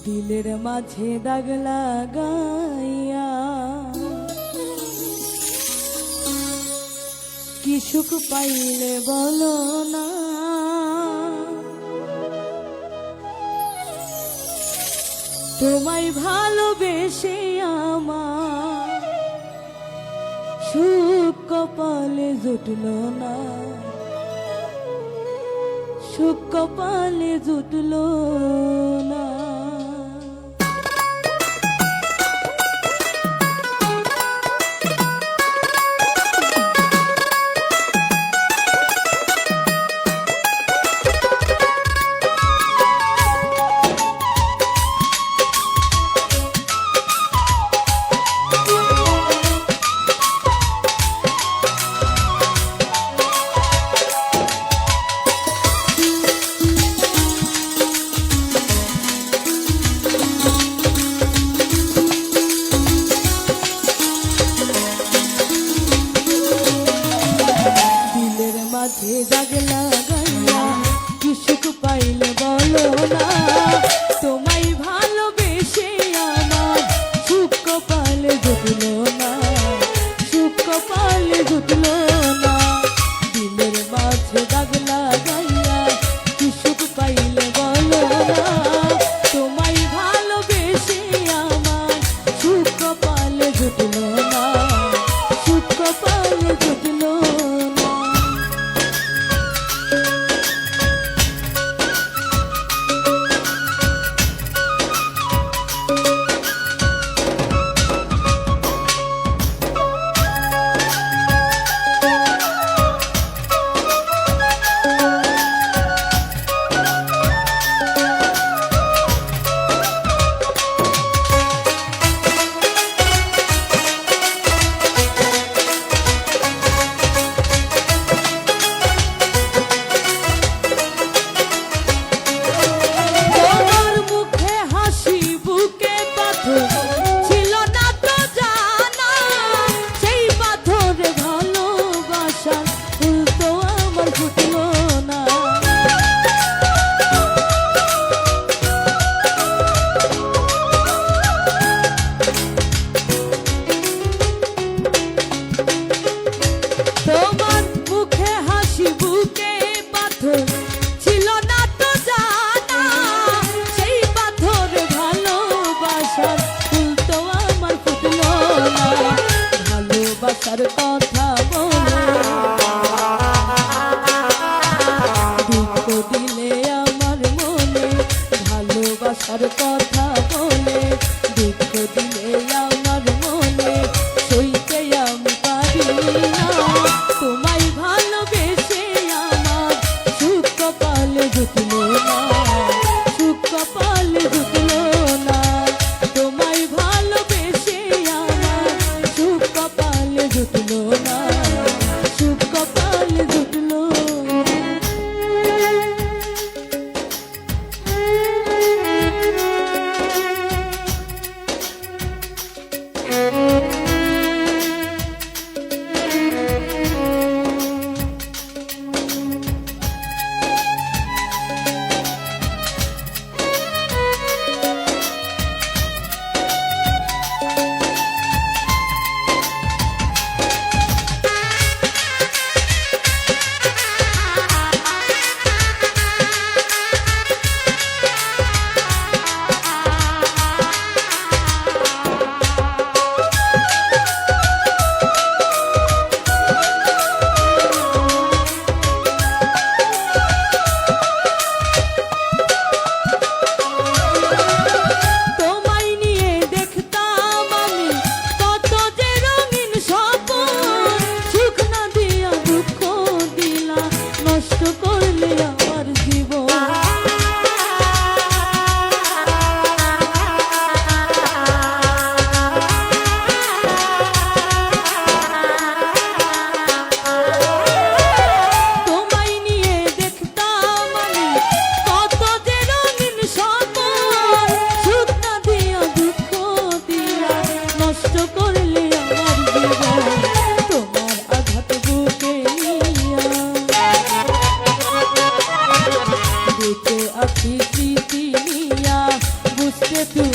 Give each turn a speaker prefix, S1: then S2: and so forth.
S1: দিলের মাঝে দাগ লাগাইয়া কি সুখ পাইলে বলো না, তোমায় ভালোবেসে আমার সুখ কপালে জুটল না, সুখ কপালে জুটল না। মাঝে দাগ লাগাইয়া কি সুখ পাইলে বলো না, তোমায় ভালোবেসে আমার সুখ কপালে জুটল না, সুখ কপালে জুটল না। দিলের মাঝে দাগ লাগাইয়া কি সুখ পাইলে বলো না, তোমায় ভালোবেসে আমার সুখ কপালে জুটল না, সুখ কপালে জুটল না। ভালোবাসার কথা বলে দুঃখ দিলে আমার মনে, ভালোবাসার কথা বলে দুঃখ দিলে আমার মনে, সইতে আমি পারি না, তোমায় ভালোবেসে আমার সুখ কপালে জুটল না, সুখ কপালে জুটল না, তোমায় ভালোবেসে আমার সুখ কপালে জুটল না, সুখ কপালে জুটল না। তুমি